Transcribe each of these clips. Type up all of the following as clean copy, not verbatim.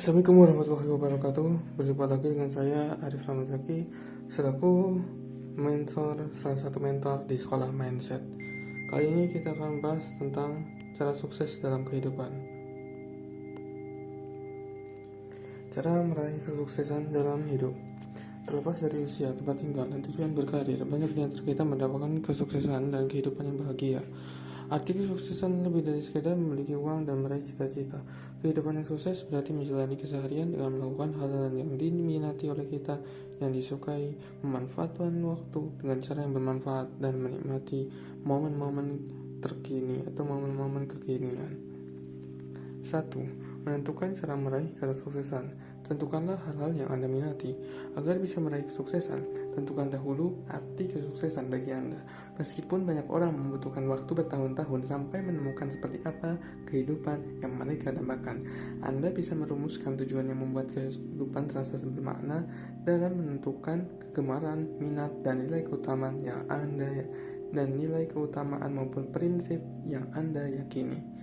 Assalamualaikum warahmatullahi wabarakatuh. Berjumpa lagi dengan saya Arif Ramazaki selaku salah satu mentor di sekolah Mindset. Kali ini kita akan bahas tentang cara sukses dalam kehidupan. Cara meraih kesuksesan dalam hidup. Terlepas dari usia, tempat tinggal, dan tujuan berkarir, banyak di antara kita mendapatkan kesuksesan dan kehidupan yang bahagia. Arti kesuksesan lebih dari sekedar memiliki uang dan meraih cita-cita. Kehidupan yang sukses berarti menjalani keseharian dengan melakukan hal-hal yang diminati oleh kita, yang disukai, memanfaatkan waktu dengan cara yang bermanfaat, dan menikmati momen-momen terkini atau momen-momen kekinian. 1. Menentukan cara meraih kesuksesan. Tentukanlah hal-hal yang Anda minati. Agar bisa meraih kesuksesan, tentukan dahulu arti kesuksesan bagi Anda. Meskipun banyak orang membutuhkan waktu bertahun-tahun sampai menemukan seperti apa kehidupan yang mereka dambakan, Anda bisa merumuskan tujuan yang membuat kehidupan terasa bermakna dalam menentukan kegemaran, minat, dan nilai keutamaan maupun prinsip yang Anda yakini.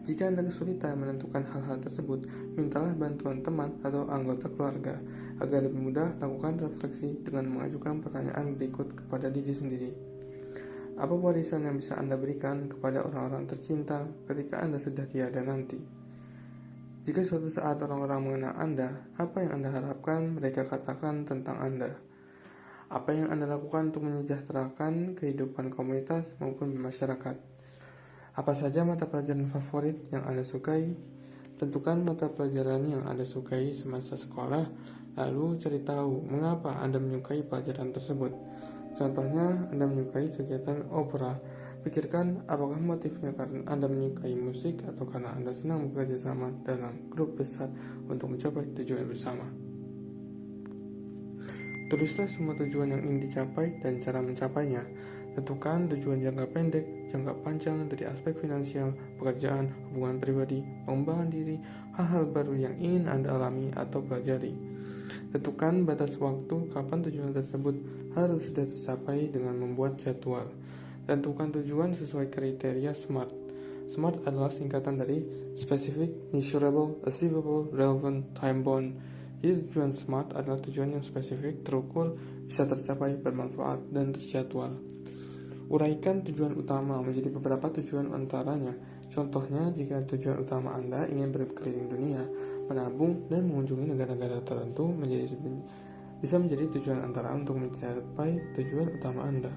Jika Anda kesulitan menentukan hal-hal tersebut, mintalah bantuan teman atau anggota keluarga. Agar lebih mudah, lakukan refleksi dengan mengajukan pertanyaan berikut kepada diri sendiri. Apa warisan yang bisa Anda berikan kepada orang-orang tercinta ketika Anda sudah tiada nanti? Jika suatu saat orang-orang mengenal Anda, apa yang Anda harapkan mereka katakan tentang Anda? Apa yang Anda lakukan untuk menyejahterakan kehidupan komunitas maupun masyarakat? Apa saja mata pelajaran favorit yang Anda sukai? Tentukan mata pelajaran yang Anda sukai semasa sekolah, lalu cari tahu mengapa Anda menyukai pelajaran tersebut. Contohnya, Anda menyukai kegiatan opera. Pikirkan apakah motifnya karena Anda menyukai musik atau karena Anda senang bekerja sama dalam grup besar untuk mencapai tujuan bersama. Tulislah semua tujuan yang ingin dicapai dan cara mencapainya. Tentukan tujuan jangka pendek, jangka panjang dari aspek finansial, pekerjaan, hubungan pribadi, pengembangan diri, hal-hal baru yang ingin Anda alami atau pelajari. Tentukan batas waktu kapan tujuan tersebut harus sudah tercapai dengan membuat jadwal. Tentukan tujuan sesuai kriteria SMART. SMART adalah singkatan dari Specific, Measurable, Achievable, Relevant, Time-bound. Jadi tujuan SMART adalah tujuan yang spesifik, terukur, bisa tercapai, bermanfaat, dan terjadwal. Uraikan tujuan utama menjadi beberapa tujuan antaranya. Contohnya, jika tujuan utama Anda ingin berkeliling dunia, menabung, dan mengunjungi negara-negara tertentu bisa menjadi tujuan antara untuk mencapai tujuan utama Anda.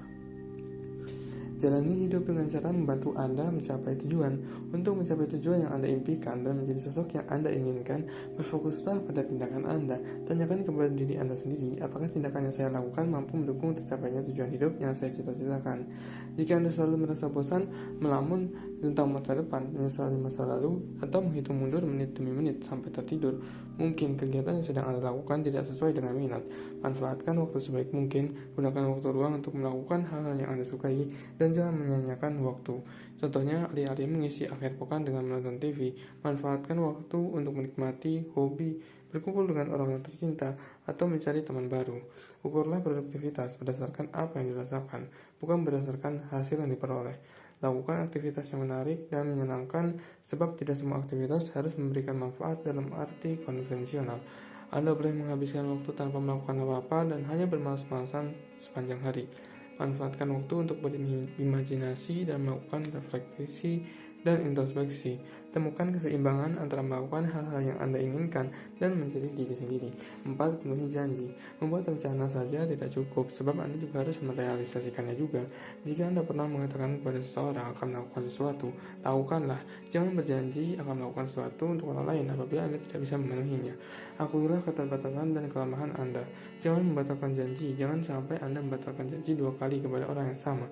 Jalani hidup dengan cara membantu Anda mencapai tujuan. Untuk mencapai tujuan yang Anda impikan dan menjadi sosok yang Anda inginkan, berfokuslah pada tindakan Anda. Tanyakan kepada diri Anda sendiri, apakah tindakan yang saya lakukan mampu mendukung tercapainya tujuan hidup yang saya cita-citakan. Jika Anda selalu merasa bosan, melamun tentang masa depan, menyesali masa lalu, atau menghitung mundur menit demi menit sampai tertidur, mungkin kegiatan yang sedang Anda lakukan tidak sesuai dengan minat. Manfaatkan waktu sebaik mungkin, gunakan waktu luang untuk melakukan hal-hal yang Anda sukai, dan jangan menyanyiakan waktu. Contohnya, alih-alih mengisi akhir pekan dengan menonton TV, manfaatkan waktu untuk menikmati hobi, berkumpul dengan orang yang tercinta, atau mencari teman baru. Ukurlah produktivitas berdasarkan apa yang dirasakan, bukan berdasarkan hasil yang diperoleh. Lakukan aktivitas yang menarik dan menyenangkan, sebab tidak semua aktivitas harus memberikan manfaat dalam arti konvensional. Anda boleh menghabiskan waktu tanpa melakukan apa-apa dan hanya bermalas-malasan sepanjang hari. Manfaatkan waktu untuk berimajinasi dan melakukan refleksi dan introspeksi. Temukan keseimbangan antara melakukan hal-hal yang Anda inginkan dan menjadi diri sendiri. 4. Penuhi janji. Membuat rencana saja tidak cukup, sebab Anda juga harus merealisasikannya juga. Jika Anda pernah mengatakan kepada seseorang akan melakukan sesuatu, lakukanlah. Jangan berjanji akan melakukan sesuatu untuk orang lain apabila Anda tidak bisa memenuhinya. Akuilah keterbatasan dan kelemahan Anda. Jangan membatalkan janji. Jangan sampai Anda membatalkan janji 2 kali kepada orang yang sama.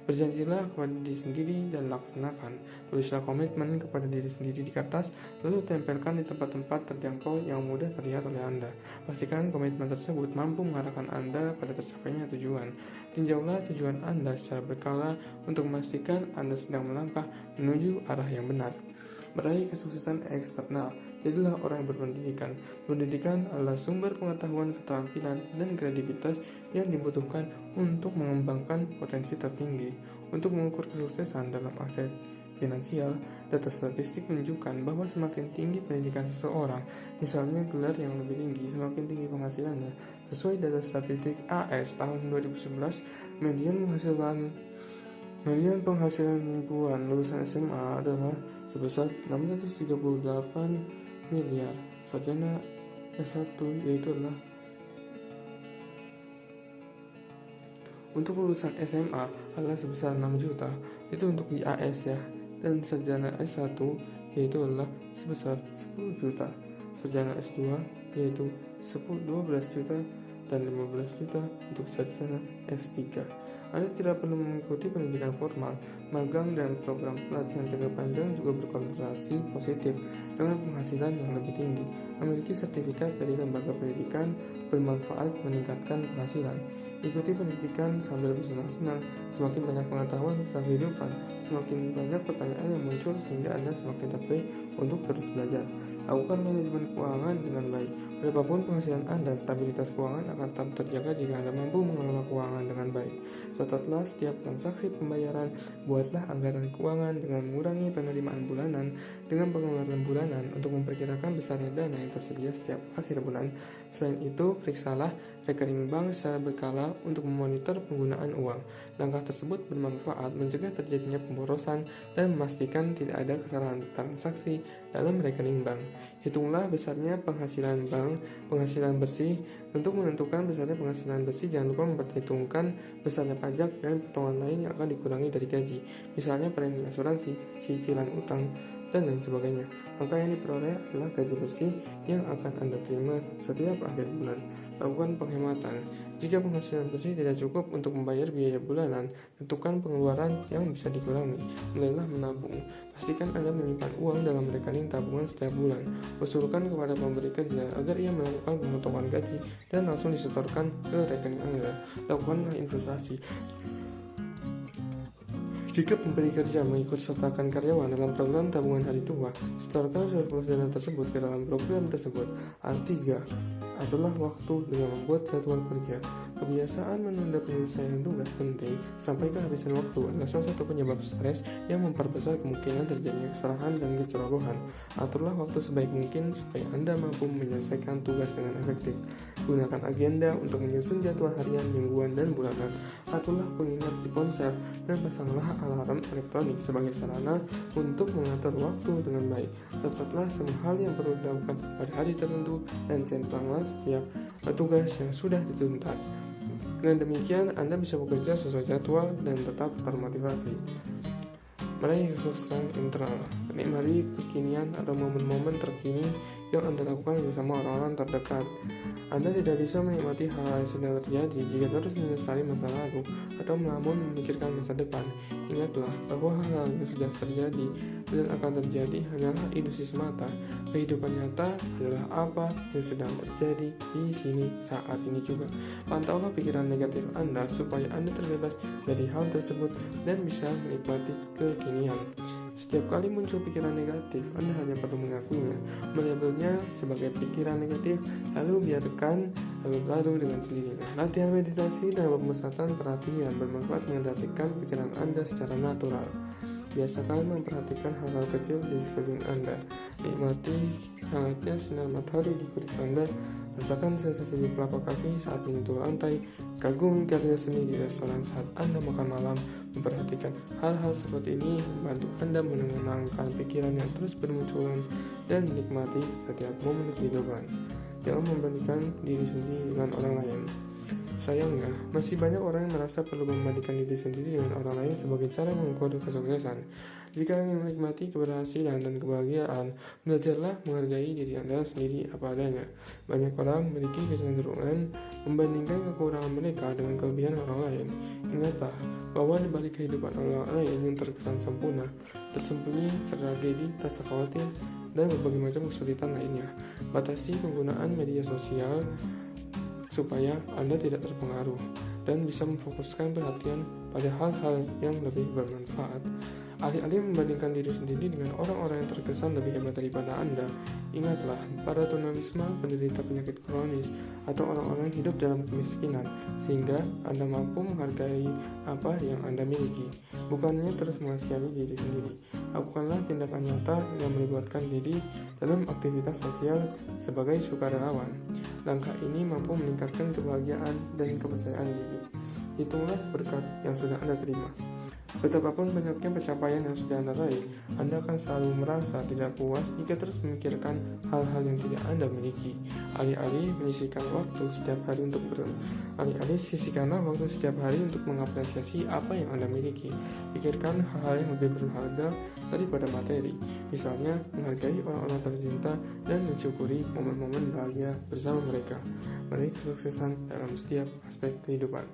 Berjanjilah kepada diri sendiri dan laksanakan. Tulislah komitmen kepada diri sendiri di kertas, lalu tempelkan di tempat-tempat terjangkau yang mudah terlihat oleh Anda. Pastikan komitmen tersebut mampu mengarahkan Anda pada tercapainya tujuan. Tinjaulah tujuan Anda secara berkala untuk memastikan Anda sedang melangkah menuju arah yang benar. Meraih kesuksesan eksternal. Jadilah orang yang berpendidikan. Pendidikan adalah sumber pengetahuan, keterampilan, dan kredibilitas yang dibutuhkan untuk mengembangkan potensi tertinggi. Untuk mengukur kesuksesan dalam aspek finansial. Data statistik menunjukkan bahwa semakin tinggi pendidikan seseorang, misalnya gelar yang lebih tinggi, semakin tinggi penghasilannya. Sesuai data statistik AS tahun 2011, median penghasilan lingkungan lulusan SMA adalah sebesar 638 miliar. Sarjana S1 yaitu adalah untuk lulusan SMA adalah sebesar 6 juta, itu untuk di AS ya. Dan sarjana S1 yaitu adalah sebesar 10 juta. Sarjana S2 yaitu 12 juta dan 15 juta untuk sarjana S3. Anda tidak perlu mengikuti pendidikan formal, magang dan program pelatihan jangka panjang juga berkorelasi positif dengan penghasilan yang lebih tinggi. Memiliki sertifikat dari lembaga pendidikan bermanfaat meningkatkan penghasilan. Ikuti pendidikan sambil bersenang-senang. Semakin banyak pengetahuan tentang kehidupan, semakin banyak pertanyaan yang muncul sehingga Anda semakin tertarik untuk terus belajar. Lakukan manajemen keuangan dengan baik. Berapapun penghasilan Anda, stabilitas keuangan akan tetap terjaga jika Anda mampu mengelola keuangan dengan baik. Catatlah setiap transaksi pembayaran, buatlah anggaran keuangan dengan mengurangi penerimaan bulanan dengan pengeluaran bulanan untuk memperkirakan besarnya dana yang tersedia setiap akhir bulan. Selain itu, periksalah rekening bank secara berkala untuk memonitor penggunaan uang. Langkah tersebut bermanfaat mencegah terjadinya pemborosan dan memastikan tidak ada kesalahan transaksi dalam rekening bank. Hitunglah besarnya penghasilan bank, penghasilan bersih. Untuk menentukan besarnya penghasilan bersih, jangan lupa memperhitungkan besarnya pajak dan potongan lain yang akan dikurangi dari gaji, misalnya premi asuransi, cicilan utang, dan lain sebagainya. Angka yang diperoleh adalah gaji bersih yang akan Anda terima setiap akhir bulan. Lakukan penghematan. Jika penghasilan bersih tidak cukup untuk membayar biaya bulanan, tentukan pengeluaran yang bisa dikurangi. Mulailah menabung. Pastikan Anda menyimpan uang dalam rekening tabungan setiap bulan. Usulkan kepada pemberi kerja agar ia melakukan pemotongan gaji dan langsung disetorkan ke rekening Anda. Lakukanlah investasi. Jika pemberi kerja mengikut sertakan karyawan dalam program tabungan hari tua, setorkan surplus dana tersebut ke dalam program tersebut. Ketiga, aturlah waktu dengan membuat jadwal kerja. Kebiasaan menunda penyelesaian tugas penting sampai kehabisan waktu adalah salah satu penyebab stres yang memperbesar kemungkinan terjadinya kesalahan dan kecerobohan. Aturlah waktu sebaik mungkin supaya Anda mampu menyelesaikan tugas dengan efektif. Gunakan agenda untuk menyusun jadwal harian, mingguan, dan bulanan. Aturlah pengingat di ponsel dan pasanglah alarm elektronik sebagai sarana untuk mengatur waktu dengan baik. Catatlah semua hal yang perlu dilakukan pada hari tertentu dan centanglah setiap tugas yang sudah dituntas. Dengan demikian, Anda bisa bekerja sesuai jadwal dan tetap termotivasi. Meraih kesuksesan internal. Menikmati kekinian atau momen-momen terkini yang Anda lakukan bersama orang-orang terdekat. Anda tidak bisa menikmati hal-hal yang sedang terjadi jika terus menyesali masa lalu atau melamun memikirkan masa depan. Ingatlah bahwa hal-hal yang sudah terjadi dan akan terjadi hanyalah ilusi semata. Kehidupan nyata adalah apa yang sedang terjadi di sini saat ini juga. Pantaulah pikiran negatif Anda supaya Anda terbebas dari hal tersebut dan bisa menikmati kekinian. Setiap kali muncul pikiran negatif, Anda hanya perlu mengakuinya, melabelnya sebagai pikiran negatif, lalu biarkan lalu dengan sendirinya. Latihan meditasi dan pemusatan perhatian bermanfaat mengendalikan pikiran Anda secara natural. Biasakan memperhatikan hal-hal kecil di sekeliling Anda. Nikmati hangatnya sinar matahari di kulit Anda. Rasakan sensasi di telapak kaki saat menyentuh lantai. Kagumi karya seni di restoran saat Anda makan malam. Memperhatikan hal-hal seperti ini membantu Anda menenangkan pikiran yang terus bermunculan dan menikmati setiap momen kehidupan. Jangan membandingkan diri sendiri dengan orang lain. Sayangnya, masih banyak orang yang merasa perlu membandingkan diri sendiri dengan orang lain sebagai cara mengukur kesuksesan. Jika ingin menikmati keberhasilan dan kebahagiaan, belajarlah menghargai diri Anda sendiri apa adanya. Banyak orang memiliki kecenderungan membandingkan kekurangan mereka dengan kelebihan orang lain. Ingatlah bahwa di balik kehidupan orang lain yang terkesan sempurna, tersembunyi tragedi, rasa khawatir, dan berbagai macam kesulitan lainnya. Batasi penggunaan media sosial supaya Anda tidak terpengaruh dan bisa memfokuskan perhatian pada hal-hal yang lebih bermanfaat. Alih-alih membandingkan diri sendiri dengan orang-orang yang terkesan lebih hebat daripada Anda, ingatlah para tunawisma, penderita penyakit kronis, atau orang-orang yang hidup dalam kemiskinan, sehingga Anda mampu menghargai apa yang Anda miliki, bukannya terus mengasihani diri sendiri. Lakukanlah tindakan nyata yang melibatkan diri dalam aktivitas sosial sebagai sukarelawan. Langkah ini mampu meningkatkan kebahagiaan dan kepercayaan diri. Hitunglah berkat yang sudah Anda terima. Betapapun banyaknya pencapaian yang sudah Anda raih, Anda akan selalu merasa tidak puas jika terus memikirkan hal-hal yang tidak Anda miliki. Alih-alih sisihkanlah waktu setiap hari untuk mengapresiasi apa yang Anda miliki. Pikirkan hal-hal yang lebih berharga daripada materi. Misalnya, menghargai orang-orang tercinta dan mensyukuri momen-momen bahagia bersama mereka. Meraih kesuksesan dalam setiap aspek kehidupan.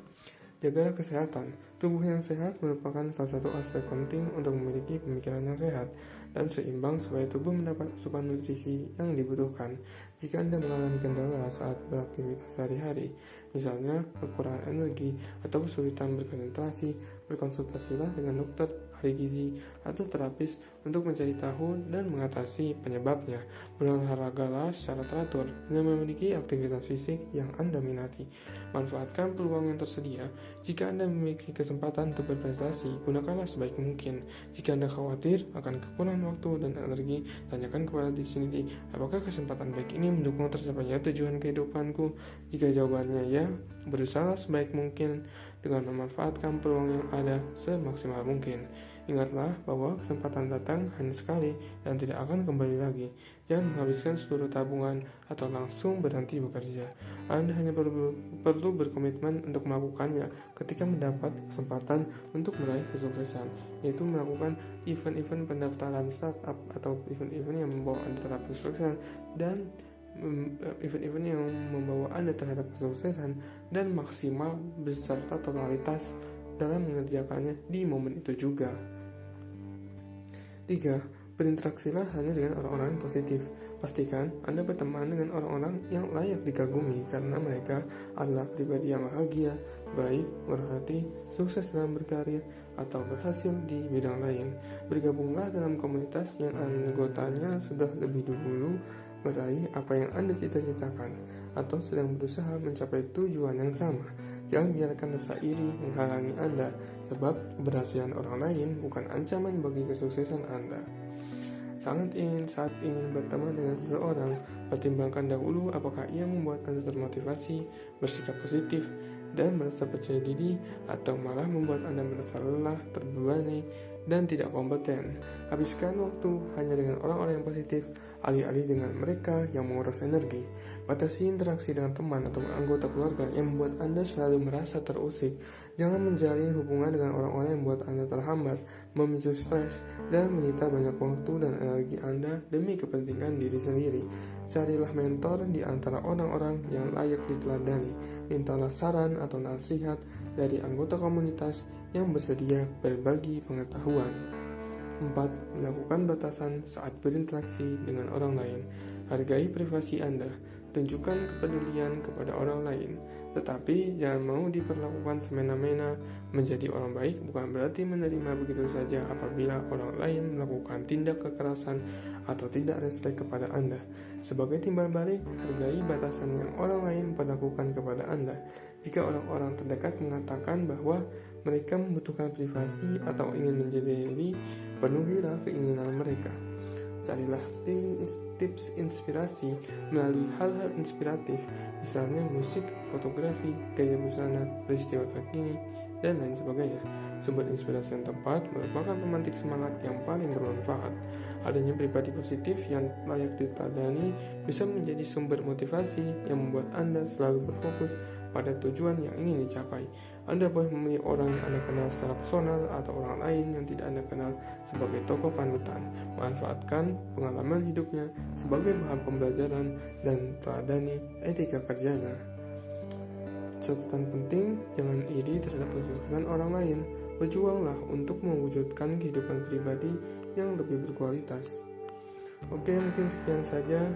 Jagalah kesehatan. Tubuh yang sehat merupakan salah satu aspek penting untuk memiliki pemikiran yang sehat dan seimbang supaya tubuh mendapat asupan nutrisi yang dibutuhkan. Jika Anda mengalami kendala saat beraktivitas sehari-hari, misalnya kekurangan energi atau kesulitan berkonsentrasi, berkonsultasilah dengan dokter, ahli gizi, atau terapis untuk mencari tahu dan mengatasi penyebabnya. Berolahragalah secara teratur dengan memiliki aktivitas fisik yang Anda minati. Manfaatkan peluang yang tersedia. Jika Anda memiliki kesempatan untuk berprestasi, gunakanlah sebaik mungkin. Jika Anda khawatir akan kekurangan waktu dan energi, tanyakan kepada diri sendiri, apakah kesempatan baik ini mendukung tercapainya tujuan kehidupanku? Jika jawabannya ya, berusaha sebaik mungkin dengan memanfaatkan peluang yang ada semaksimal mungkin. Ingatlah bahwa kesempatan datang hanya sekali dan tidak akan kembali lagi. Jangan menghabiskan seluruh tabungan atau langsung berhenti bekerja. Anda hanya perlu berkomitmen untuk melakukannya ketika mendapat kesempatan untuk meraih kesuksesan, yaitu melakukan event-event pendaftaran startup atau event-event yang membawa Anda terhadap kesuksesan dan event-event yang membawa Anda terhadap kesuksesan dan maksimal beserta totalitas dalam mengerjakannya di momen itu juga. 3. Berinteraksilah hanya dengan orang-orang yang positif. Pastikan Anda berteman dengan orang-orang yang layak dikagumi karena mereka adalah pribadi yang bahagia, baik, berhati, sukses dalam berkarir, atau berhasil di bidang lain. Bergabunglah dalam komunitas yang anggotanya sudah lebih dahulu meraih apa yang Anda cita-citakan atau sedang berusaha mencapai tujuan yang sama. Jangan biarkan rasa iri menghalangi Anda, sebab keberhasilan orang lain bukan ancaman bagi kesuksesan Anda. Saat ingin berteman dengan seseorang, pertimbangkan dahulu apakah ia membuat Anda termotivasi, bersikap positif, dan merasa percaya diri, atau malah membuat Anda merasa lelah, terbebani, dan tidak kompeten. Habiskan waktu hanya dengan orang-orang yang positif, alih-alih dengan mereka yang menguras energi. Batasi interaksi dengan teman atau anggota keluarga yang membuat Anda selalu merasa terusik. Jangan menjalin hubungan dengan orang-orang yang membuat Anda terhambat, memicu stres, dan menyita banyak waktu dan energi Anda demi kepentingan diri sendiri. Carilah mentor di antara orang-orang yang layak diteladani. Mintalah saran atau nasihat dari anggota komunitas yang bersedia berbagi pengetahuan. 4. Melakukan batasan saat berinteraksi dengan orang lain. Hargai privasi Anda. Tunjukkan kepedulian kepada orang lain. Tetapi jangan mau diperlakukan semena-mena. Menjadi orang baik bukan berarti menerima begitu saja apabila orang lain melakukan tindak kekerasan atau tidak respek kepada Anda. Sebagai timbal balik, hargai batasan yang orang lain perlakukan kepada Anda. Jika orang-orang terdekat mengatakan bahwa mereka membutuhkan privasi atau ingin menjadi penuhilah keinginan mereka. Carilah tips inspirasi melalui hal-hal inspiratif, misalnya musik, fotografi, gaya busana, peristiwa terkini, dan lain sebagainya. Sumber inspirasi yang tepat merupakan pemantik semangat yang paling bermanfaat. Adanya pribadi positif yang layak diteladani bisa menjadi sumber motivasi yang membuat Anda selalu berfokus pada tujuan yang ingin dicapai. Anda boleh memilih orang yang Anda kenal secara personal atau orang lain yang tidak Anda kenal sebagai tokoh panutan. Manfaatkan pengalaman hidupnya sebagai bahan pembelajaran dan teladani etika kerjanya. Catatan penting, jangan iri terhadap kesuksesan orang lain. Berjuanglah untuk mewujudkan kehidupan pribadi yang lebih berkualitas. Oke, mungkin sekian saja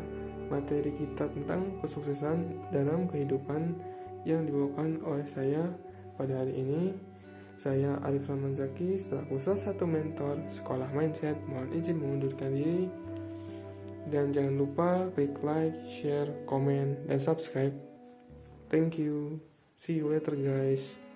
materi kita tentang kesuksesan dalam kehidupan yang dibawakan oleh saya pada hari ini. Saya Arif Ramanzaki, selaku salah satu mentor Sekolah Mindset, mohon izin mengundurkan diri. Dan jangan lupa klik like, share, komen, dan subscribe. Thank you. See you later guys.